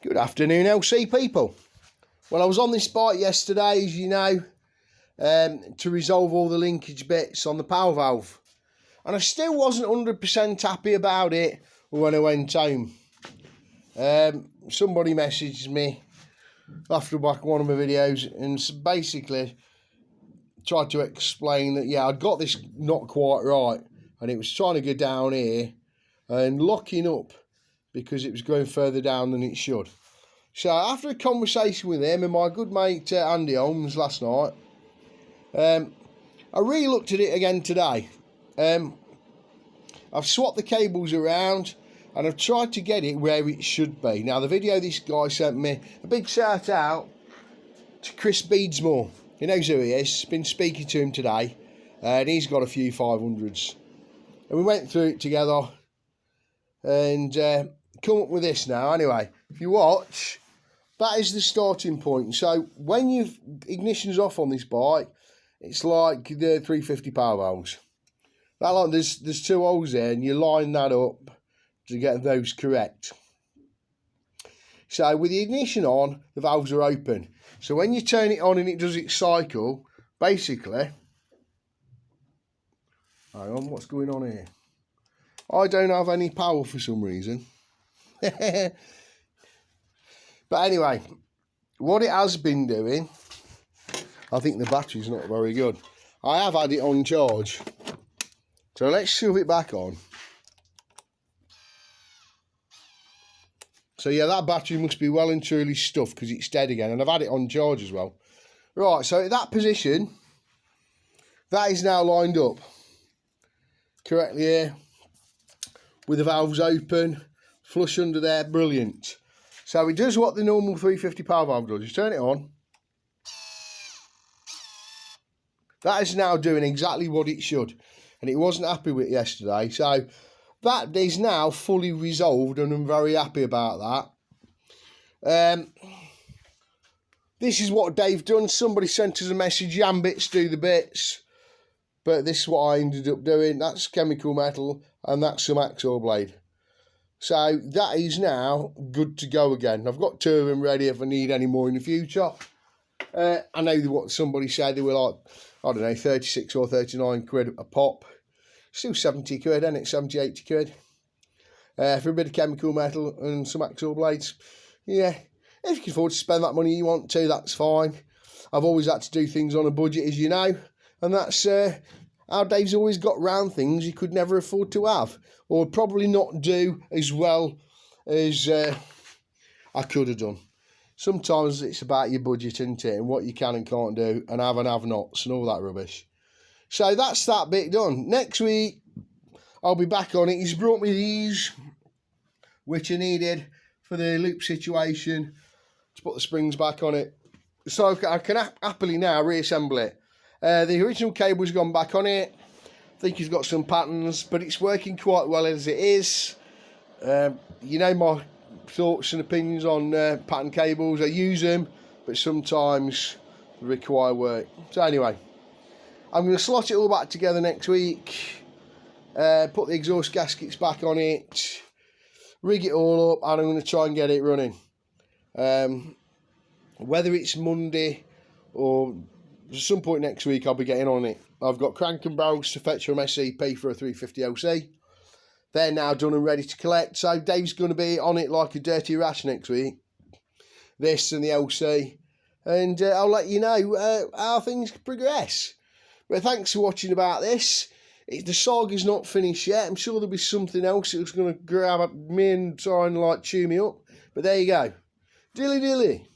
Good afternoon, LC people. Well, I was on this bike yesterday, as you know, to resolve all the linkage bits on the power valve. And I still wasn't 100% happy about it when I went home. Somebody messaged me after one of my videos and basically tried to explain that, yeah, I'd got this not quite right. And it was trying to go down here and locking up because it was going further down than it should. So after a conversation with him and my good mate Andy Holmes last night, I re-looked at it again today. I've swapped the cables around and I've tried to get it where it should be. Now the video this guy sent me, a big shout out to Chris Beadsmore. He knows who he is, been speaking to him today, and he's got a few 500s. And we went through it together and come up with this now. Anyway, if you watch, that is the starting point. So when your ignition's off on this bike, it's like the 350 power valves. That like there's two holes there, and you line that up to get those correct. So with the ignition on, the valves are open. So when you turn it on and it does its cycle, basically, hang on, what's going on here? I don't have any power for some reason. But anyway, what it has been doing, I think the battery's not very good. I have had it on charge. So let's shove it back on. So yeah, that battery must be well and truly stuffed because it's dead again. And I've had it on charge as well. Right, so at that position, that is now lined up correctly here, with the valves open, flush under there, brilliant. So it does what the normal 350 power valve does. You turn it on. That is now doing exactly what it should. And it wasn't happy with it yesterday. So that is now fully resolved and I'm very happy about that. This is what Dave done. Somebody sent us a message, Yam bits do the bits. But this is what I ended up doing. That's chemical metal and that's some axle blade. So that is now good to go again. I've got two of them ready if I need any more in the future. I know what somebody said, they were like, I don't know, 36 or 39 quid a pop. Still 70 quid, isn't it? 70, 80 quid. For a bit of chemical metal and some axle blades. Yeah, if you can afford to spend that money you want to, that's fine. I've always had to do things on a budget, as you know. And that's how Dave's always got round things he could never afford to have. Or probably not do as well as I could have done. Sometimes it's about your budget, isn't it? And what you can and can't do. And have and have nots and all that rubbish. So that's that bit done. Next week, I'll be back on it. He's brought me these, which I needed for the loop situation, to put the springs back on it. So I can happily now reassemble it. The original cable's gone back on it. I think he's got some patterns, but it's working quite well as it is. You know my thoughts and opinions on pattern cables. I use them, but sometimes they require work. So anyway, I'm going to slot it all back together next week. Put the exhaust gaskets back on it. Rig it all up, and I'm going to try and get it running. Whether it's Monday or at some point next week, I'll be getting on it. I've got crank and barrels to fetch from SCP for a 350 LC. They're now done and ready to collect. So Dave's going to be on it like a dirty rat next week. This and the LC. And I'll let you know how things progress. But thanks for watching about this. The saga's not finished yet. I'm sure there'll be something else that's going to grab me and try and like chew me up. But there you go. Dilly dilly.